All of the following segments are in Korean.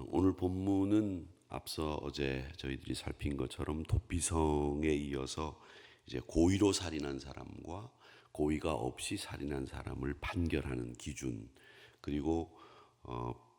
오늘 본문은 앞서 어제 저희들이 살핀 것처럼 도피성에 이어서 이제 고의로 살인한 사람과 고의가 없이 살인한 사람을 판결하는 기준, 그리고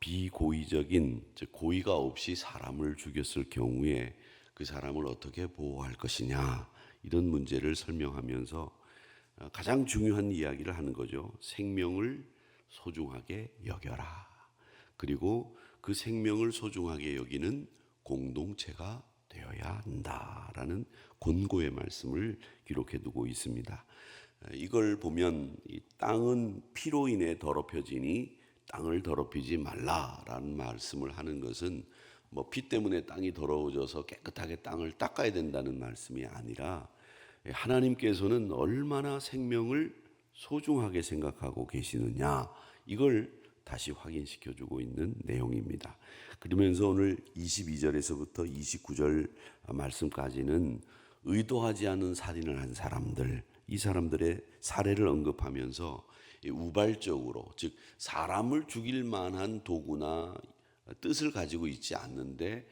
비고의적인, 즉 고의가 없이 사람을 죽였을 경우에 그 사람을 어떻게 보호할 것이냐, 이런 문제를 설명하면서 가장 중요한 이야기를 하는 거죠. 생명을 소중하게 여겨라. 그리고 그 생명을 소중하게 여기는 공동체가 되어야 한다라는 권고의 말씀을 기록해 두고 있습니다. 이걸 보면 이 땅은 피로 인해 더럽혀지니 땅을 더럽히지 말라라는 말씀을 하는 것은 뭐 피 때문에 땅이 더러워져서 깨끗하게 땅을 닦아야 된다는 말씀이 아니라, 하나님께서는 얼마나 생명을 소중하게 생각하고 계시느냐, 이걸 다시 확인시켜주고 있는 내용입니다. 그러면서 오늘 22절에서부터 29절 말씀까지는 의도하지 않은 살인을 한 사람들, 이 사람들의 사례를 언급하면서 우발적으로, 즉 사람을 죽일 만한 도구나 뜻을 가지고 있지 않는데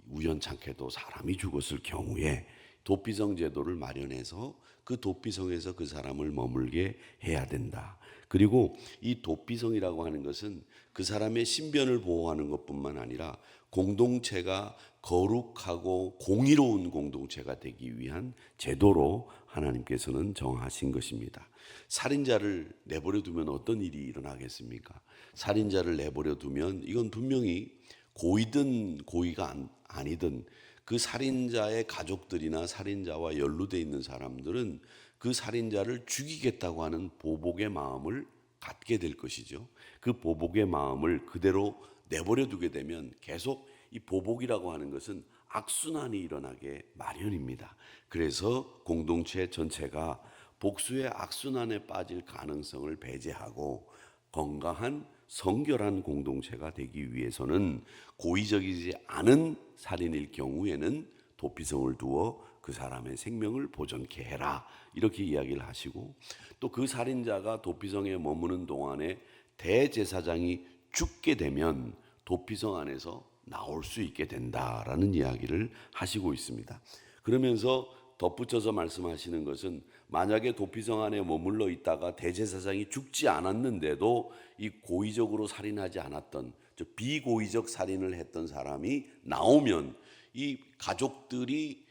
우연찮게도 사람이 죽었을 경우에 도피성 제도를 마련해서 그 도피성에서 그 사람을 머물게 해야 된다. 그리고 이 도피성이라고 하는 것은 그 사람의 신변을 보호하는 것뿐만 아니라 공동체가 거룩하고 공의로운 공동체가 되기 위한 제도로 하나님께서는 정하신 것입니다. 살인자를 내버려 두면 어떤 일이 일어나겠습니까? 살인자를 내버려 두면 이건 분명히 고의든 고의가 아니든 그 살인자의 가족들이나 살인자와 연루되어 있는 사람들은 그 살인자를 죽이겠다고 하는 보복의 마음을 갖게 될 것이죠. 그 보복의 마음을 그대로 내버려 두게 되면 계속 이 보복이라고 하는 것은 악순환이 일어나게 마련입니다. 그래서 공동체 전체가 복수의 악순환에 빠질 가능성을 배제하고 건강한 성결한 공동체가 되기 위해서는 고의적이지 않은 살인일 경우에는 도피성을 두어 그 사람의 생명을 보존케 해라, 이렇게 이야기를 하시고, 또 그 살인자가 도피성에 머무는 동안에 대제사장이 죽게 되면 도피성 안에서 나올 수 있게 된다라는 이야기를 하시고 있습니다. 그러면서 덧붙여서 말씀하시는 것은 만약에 도피성 안에 머물러 있다가 대제사장이 죽지 않았는데도 이 고의적으로 살인하지 않았던, 즉 비고의적 살인을 했던 사람이 나오면 이 가족들이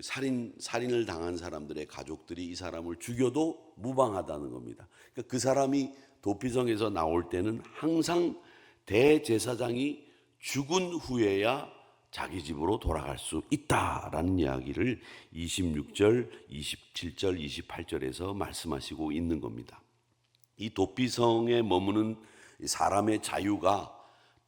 살인을 당한 사람들의 가족들이 이 사람을 죽여도 무방하다는 겁니다. 그러니까 그 사람이 도피성에서 나올 때는 항상 대제사장이 죽은 후에야 자기 집으로 돌아갈 수 있다라는 이야기를 26절, 27절, 28절에서 말씀하시고 있는 겁니다. 이 도피성에 머무는 사람의 자유가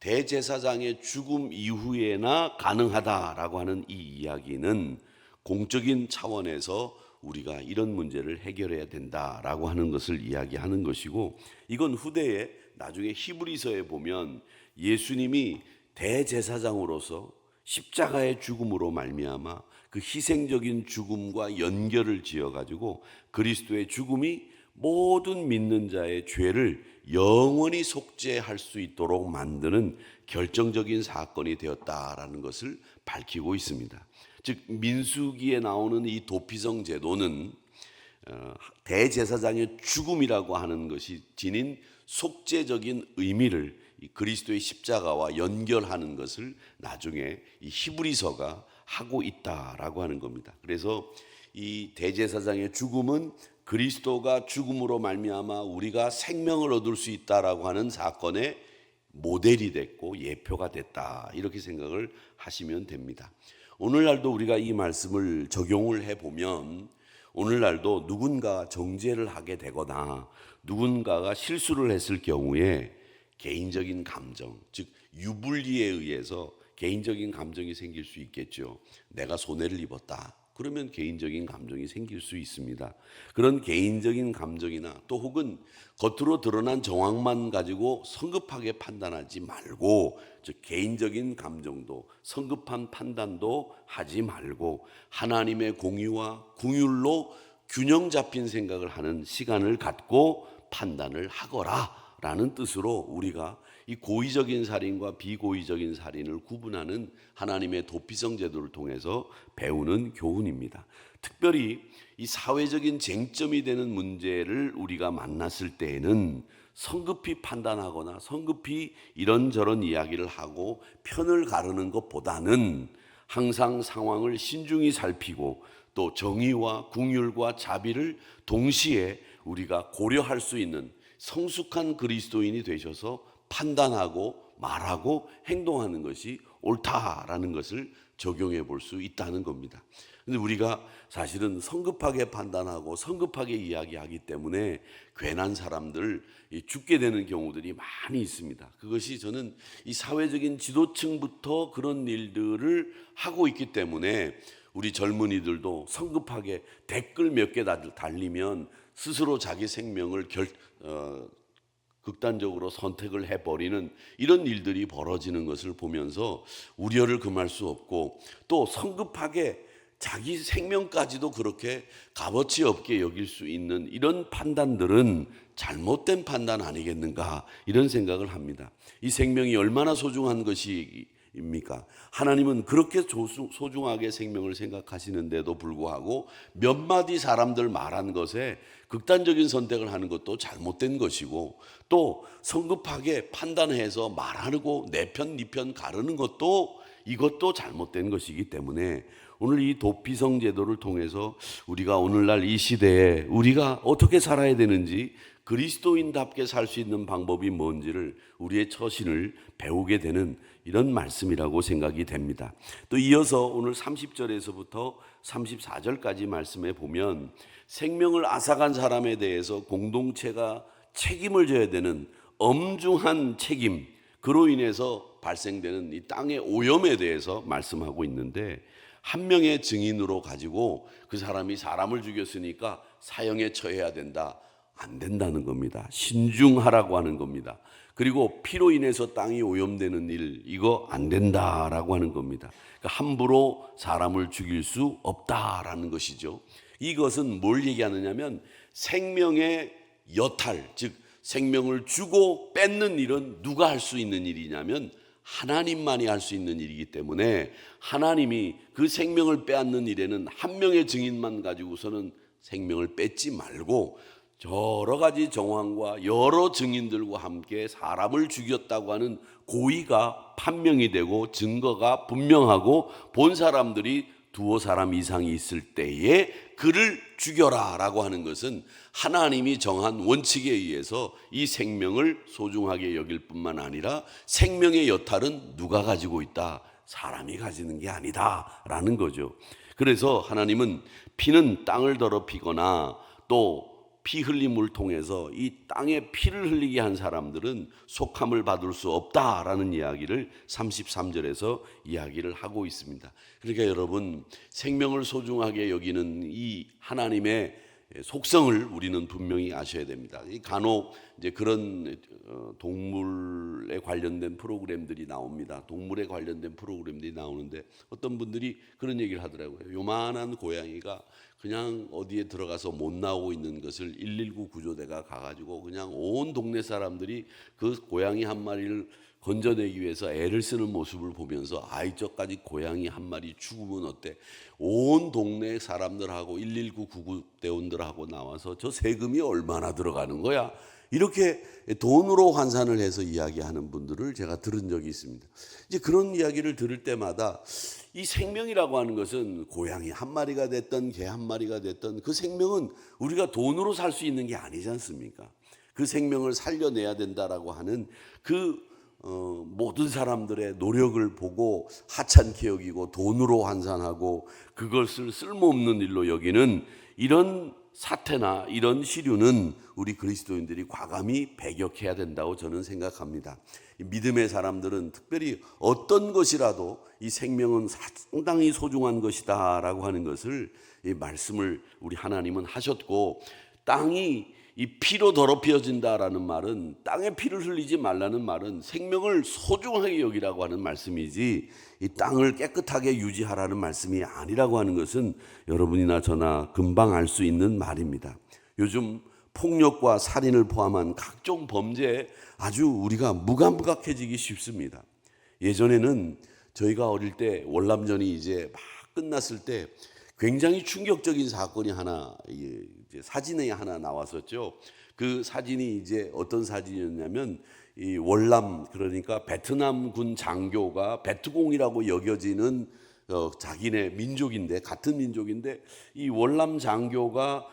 대제사장의 죽음 이후에나 가능하다라고 하는 이 이야기는 공적인 차원에서 우리가 이런 문제를 해결해야 된다라고 하는 것을 이야기하는 것이고, 이건 후대에 나중에 히브리서에 보면 예수님이 대제사장으로서 십자가의 죽음으로 말미암아 그 희생적인 죽음과 연결을 지어가지고 그리스도의 죽음이 모든 믿는 자의 죄를 영원히 속죄할 수 있도록 만드는 결정적인 사건이 되었다라는 것을 밝히고 있습니다. 즉 민수기에 나오는 이 도피성 제도는 대제사장의 죽음이라고 하는 것이 지닌 속죄적인 의미를 그리스도의 십자가와 연결하는 것을 나중에 이 히브리서가 하고 있다라고 하는 겁니다. 그래서 이 대제사장의 죽음은 그리스도가 죽음으로 말미암아 우리가 생명을 얻을 수 있다라고 하는 사건의 모델이 됐고 예표가 됐다, 이렇게 생각을 하시면 됩니다. 오늘날도 우리가 이 말씀을 적용을 해보면 오늘날도 누군가 정죄를 하게 되거나 누군가가 실수를 했을 경우에 개인적인 감정, 즉 유불리에 의해서 개인적인 감정이 생길 수 있겠죠. 내가 손해를 입었다, 그러면 개인적인 감정이 생길 수 있습니다. 그런 개인적인 감정이나 또 혹은 겉으로 드러난 정황만 가지고 성급하게 판단하지 말고, 즉 개인적인 감정도 성급한 판단도 하지 말고 하나님의 공의와 긍휼로 균형 잡힌 생각을 하는 시간을 갖고 판단을 하거라 라는 뜻으로 우리가 이 고의적인 살인과 비고의적인 살인을 구분하는 하나님의 도피성 제도를 통해서 배우는 교훈입니다. 특별히 이 사회적인 쟁점이 되는 문제를 우리가 만났을 때에는 성급히 판단하거나 성급히 이런저런 이야기를 하고 편을 가르는 것보다는 항상 상황을 신중히 살피고 또 정의와 긍휼과 자비를 동시에 우리가 고려할 수 있는 성숙한 그리스도인이 되셔서 판단하고 말하고 행동하는 것이 옳다라는 것을 적용해 볼 수 있다는 겁니다. 근데 우리가 사실은 성급하게 판단하고 성급하게 이야기하기 때문에 괜한 사람들 죽게 되는 경우들이 많이 있습니다. 그것이 저는 이 사회적인 지도층부터 그런 일들을 하고 있기 때문에 우리 젊은이들도 성급하게 댓글 몇 개 달리면 스스로 자기 생명을 극단적으로 선택을 해버리는 이런 일들이 벌어지는 것을 보면서 우려를 금할 수 없고, 또 성급하게 자기 생명까지도 그렇게 값어치 없게 여길 수 있는 이런 판단들은 잘못된 판단 아니겠는가, 이런 생각을 합니다. 이 생명이 얼마나 소중한 것입니까? 하나님은 그렇게 소중하게 생명을 생각하시는데도 불구하고 몇 마디 사람들 말한 것에 극단적인 선택을 하는 것도 잘못된 것이고, 또 성급하게 판단해서 말하고 내 편, 네 편 가르는 것도 이것도 잘못된 것이기 때문에 오늘 이 도피성 제도를 통해서 우리가 오늘날 이 시대에 우리가 어떻게 살아야 되는지, 그리스도인답게 살 수 있는 방법이 뭔지를 우리의 처신을 배우게 되는 이런 말씀이라고 생각이 됩니다. 또 이어서 오늘 30절에서부터 34절까지 말씀에 보면 생명을 앗아간 사람에 대해서 공동체가 책임을 져야 되는 엄중한 책임, 그로 인해서 발생되는 이 땅의 오염에 대해서 말씀하고 있는데, 한 명의 증인으로 가지고 그 사람이 사람을 죽였으니까 사형에 처해야 된다, 안 된다는 겁니다. 신중하라고 하는 겁니다. 그리고 피로 인해서 땅이 오염되는 일, 이거 안 된다라고 하는 겁니다. 그러니까 함부로 사람을 죽일 수 없다라는 것이죠. 이것은 뭘 얘기하느냐면 생명의 여탈, 즉 생명을 주고 뺏는 일은 누가 할 수 있는 일이냐면 하나님만이 할 수 있는 일이기 때문에, 하나님이 그 생명을 빼앗는 일에는 한 명의 증인만 가지고서는 생명을 뺏지 말고 여러 가지 정황과 여러 증인들과 함께 사람을 죽였다고 하는 고의가 판명이 되고 증거가 분명하고 본 사람들이 두어 사람 이상이 있을 때에 그를 죽여라 라고 하는 것은 하나님이 정한 원칙에 의해서 이 생명을 소중하게 여길 뿐만 아니라 생명의 여탈은 누가 가지고 있다? 사람이 가지는 게 아니다 라는 거죠. 그래서 하나님은 피는 땅을 더럽히거나 또 피 흘림을 통해서 이 땅에 피를 흘리게 한 사람들은 속함을 받을 수 없다라는 이야기를 33절에서 이야기를 하고 있습니다. 그러니까 여러분, 생명을 소중하게 여기는 이 하나님의 속성을 우리는 분명히 아셔야 됩니다. 간혹 이제 그런 동물에 관련된 프로그램들이 나옵니다. 동물에 관련된 프로그램들이 나오는데 어떤 분들이 그런 얘기를 하더라고요. 요만한 고양이가 그냥 어디에 들어가서 못 나오고 있는 것을 119 구조대가 가가지고 그냥 온 동네 사람들이 그 고양이 한 마리를 건져내기 위해서 애를 쓰는 모습을 보면서, 아이 저까지 고양이 한 마리 죽으면 어때? 온 동네 사람들하고 119 구급대원들하고 나와서 저 세금이 얼마나 들어가는 거야? 이렇게 돈으로 환산을 해서 이야기하는 분들을 제가 들은 적이 있습니다. 이제 그런 이야기를 들을 때마다 이 생명이라고 하는 것은 고양이 한 마리가 됐든 개 한 마리가 됐든 그 생명은 우리가 돈으로 살 수 있는 게 아니지 않습니까? 그 생명을 살려내야 된다라고 하는 그 모든 사람들의 노력을 보고 하찮게 여기고 돈으로 환산하고 그것을 쓸모없는 일로 여기는 이런 사태나 이런 시류는 우리 그리스도인들이 과감히 배격해야 된다고 저는 생각합니다. 믿음의 사람들은 특별히 어떤 것이라도 이 생명은 상당히 소중한 것이다 라고 하는 것을, 이 말씀을 우리 하나님은 하셨고, 땅이 이 피로 더럽혀진다라는 말은, 땅에 피를 흘리지 말라는 말은 생명을 소중하게 여기라고 하는 말씀이지 이 땅을 깨끗하게 유지하라는 말씀이 아니라고 하는 것은 여러분이나 저나 금방 알 수 있는 말입니다. 요즘 폭력과 살인을 포함한 각종 범죄에 아주 우리가 무감각해지기 쉽습니다. 예전에는 저희가 어릴 때 월남전이 이제 막 끝났을 때 굉장히 충격적인 사건이 하나, 이제 사진이 하나 나왔었죠. 그 사진이 이제 어떤 사진이었냐면 이 월남, 그러니까 베트남군 장교가 베트공이라고 여겨지는 자기네 민족인데, 같은 민족인데, 이 월남 장교가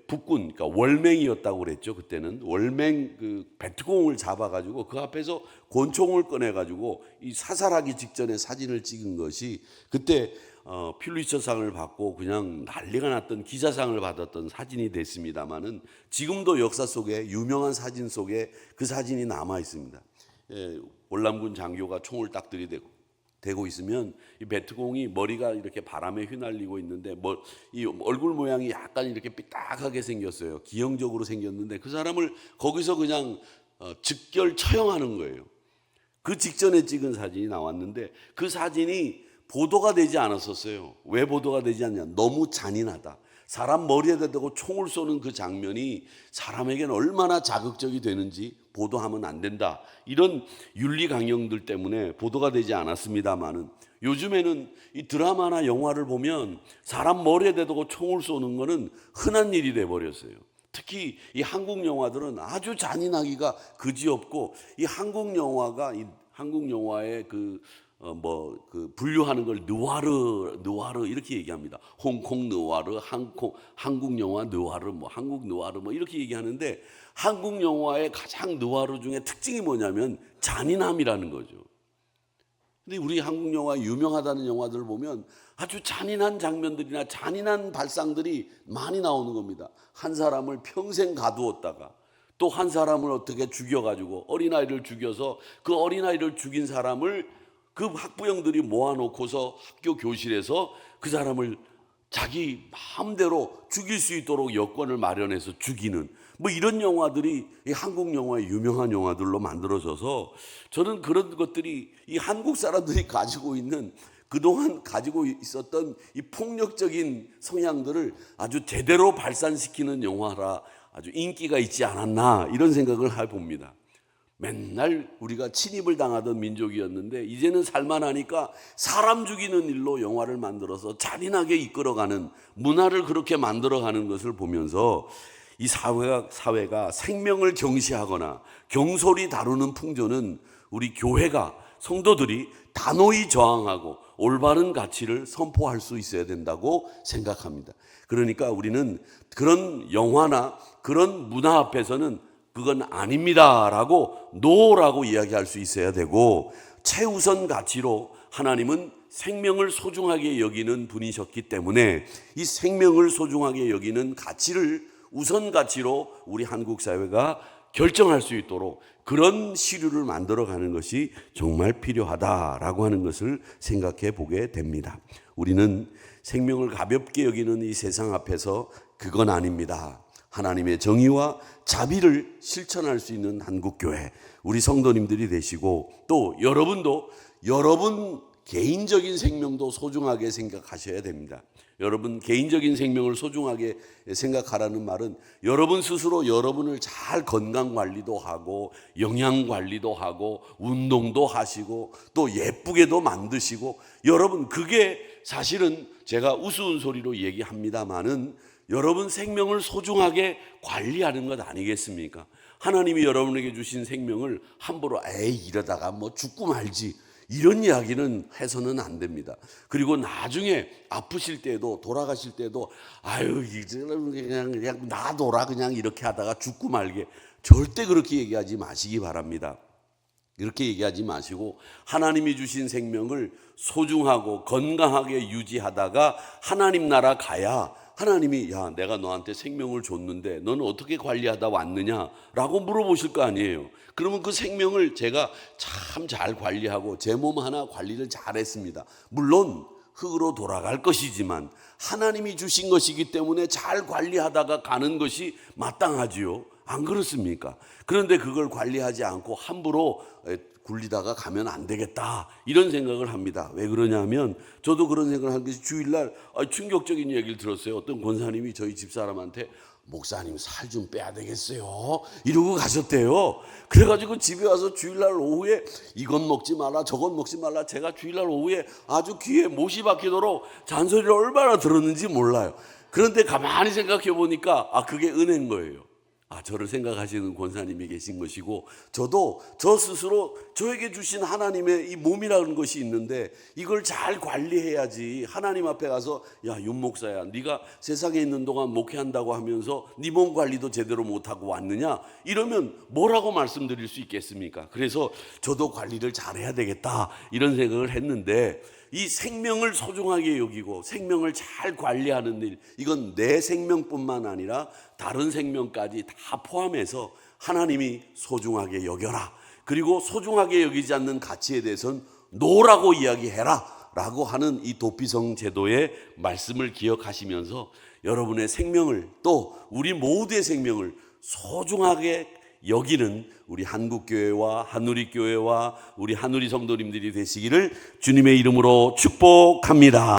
북군, 그러니까 월맹이었다고 그랬죠. 그때는 월맹 그 베트공을 잡아가지고 그 앞에서 권총을 꺼내가지고 이 사살하기 직전에 사진을 찍은 것이 그때 퓰리처상을 받고 그냥 난리가 났던, 기사상을 받았던 사진이 됐습니다만은 지금도 역사 속에 유명한 사진 속에 그 사진이 남아 있습니다. 월남군 장교가 총을 딱 들이대고 있으면 이 베트공이 머리가 이렇게 바람에 휘날리고 있는데 이 얼굴 모양이 약간 이렇게 삐딱하게 생겼어요. 기형적으로 생겼는데 그 사람을 거기서 그냥 즉결 처형하는 거예요. 그 직전에 찍은 사진이 나왔는데 그 사진이 보도가 되지 않았었어요. 왜 보도가 되지 않냐? 너무 잔인하다. 사람 머리에다 대고 총을 쏘는 그 장면이 사람에게는 얼마나 자극적이 되는지 보도하면 안 된다. 이런 윤리 강령들 때문에 보도가 되지 않았습니다만은 요즘에는 이 드라마나 영화를 보면 사람 머리에 대고 총을 쏘는 거는 흔한 일이 돼 버렸어요. 특히 이 한국 영화들은 아주 잔인하기가 그지없고 이 한국 영화가 한국 영화의 그 분류하는 걸 느와르 이렇게 얘기합니다. 홍콩 느와르, 한국 영화 느와르, 한국 느와르 이렇게 얘기하는데 한국 영화의 가장 느와르 중에 특징이 뭐냐면 잔인함이라는 거죠. 근데 우리 한국 영화 유명하다는 영화들을 보면 아주 잔인한 장면들이나 잔인한 발상들이 많이 나오는 겁니다. 한 사람을 평생 가두었다가 또 한 사람을 어떻게 죽여가지고 어린아이를 죽여서 그 어린아이를 죽인 사람을 그 학부형들이 모아놓고서 학교 교실에서 그 사람을 자기 마음대로 죽일 수 있도록 여건을 마련해서 죽이는 이런 영화들이 이 한국 영화의 유명한 영화들로 만들어져서 저는 그런 것들이 이 한국 사람들이 가지고 있는 그동안 가지고 있었던 이 폭력적인 성향들을 아주 제대로 발산시키는 영화라 아주 인기가 있지 않았나 이런 생각을 해봅니다. 맨날 우리가 침입을 당하던 민족이었는데 이제는 살만하니까 사람 죽이는 일로 영화를 만들어서 잔인하게 이끌어가는 문화를 그렇게 만들어가는 것을 보면서 이 사회가 생명을 경시하거나 경솔히 다루는 풍조는 우리 교회가 성도들이 단호히 저항하고 올바른 가치를 선포할 수 있어야 된다고 생각합니다. 그러니까 우리는 그런 영화나 그런 문화 앞에서는 그건 아닙니다라고 노라고 이야기할 수 있어야 되고 최우선 가치로 하나님은 생명을 소중하게 여기는 분이셨기 때문에 이 생명을 소중하게 여기는 가치를 우선 가치로 우리 한국 사회가 결정할 수 있도록 그런 시류를 만들어가는 것이 정말 필요하다라고 하는 것을 생각해 보게 됩니다. 우리는 생명을 가볍게 여기는 이 세상 앞에서 그건 아닙니다. 하나님의 정의와 자비를 실천할 수 있는 한국교회 우리 성도님들이 되시고 또 여러분도 여러분 개인적인 생명도 소중하게 생각하셔야 됩니다. 여러분 개인적인 생명을 소중하게 생각하라는 말은 여러분 스스로 여러분을 잘 건강관리도 하고 영양관리도 하고 운동도 하시고 또 예쁘게도 만드시고 여러분 그게 사실은 제가 우스운 소리로 얘기합니다마는 여러분 생명을 소중하게 관리하는 것 아니겠습니까? 하나님이 여러분에게 주신 생명을 함부로 이러다가 죽고 말지 이런 이야기는 해서는 안 됩니다. 그리고 나중에 아프실 때도 돌아가실 때도 이제 그냥 놔둬라 그냥 이렇게 하다가 죽고 말게 절대 그렇게 얘기하지 마시기 바랍니다. 이렇게 얘기하지 마시고 하나님이 주신 생명을 소중하고 건강하게 유지하다가 하나님 나라 가야 하나님이 내가 너한테 생명을 줬는데 너는 어떻게 관리하다 왔느냐라고 물어보실 거 아니에요. 그러면 그 생명을 제가 참 잘 관리하고 제 몸 하나 관리를 잘했습니다. 물론 흙으로 돌아갈 것이지만 하나님이 주신 것이기 때문에 잘 관리하다가 가는 것이 마땅하지요. 안 그렇습니까? 그런데 그걸 관리하지 않고 함부로 굴리다가 가면 안 되겠다 이런 생각을 합니다. 왜 그러냐면 저도 그런 생각을 한 것이 주일날 충격적인 얘기를 들었어요. 어떤 권사님이 저희 집사람한테 목사님 살 좀 빼야 되겠어요 이러고 가셨대요. 그래가지고 집에 와서 주일날 오후에 이건 먹지 말라 저건 먹지 말라, 제가 주일날 오후에 아주 귀에 못이 박히도록 잔소리를 얼마나 들었는지 몰라요. 그런데 가만히 생각해 보니까 그게 은혜인 거예요. 저를 생각하시는 권사님이 계신 것이고, 저도 저 스스로 저에게 주신 하나님의 이 몸이라는 것이 있는데 이걸 잘 관리해야지. 하나님 앞에 가서 야, 윤 목사야, 네가 세상에 있는 동안 목회한다고 하면서 네 몸 관리도 제대로 못하고 왔느냐, 이러면 뭐라고 말씀드릴 수 있겠습니까? 그래서 저도 관리를 잘해야 되겠다 이런 생각을 했는데, 이 생명을 소중하게 여기고 생명을 잘 관리하는 일, 이건 내 생명뿐만 아니라 다른 생명까지 다 포함해서 하나님이 소중하게 여겨라. 그리고 소중하게 여기지 않는 가치에 대해서는 노라고 이야기해라 라고 하는 이 도피성 제도의 말씀을 기억하시면서 여러분의 생명을, 또 우리 모두의 생명을 소중하게 여기는 우리 한국교회와 한누리교회와 우리 한누리 성도님들이 되시기를 주님의 이름으로 축복합니다.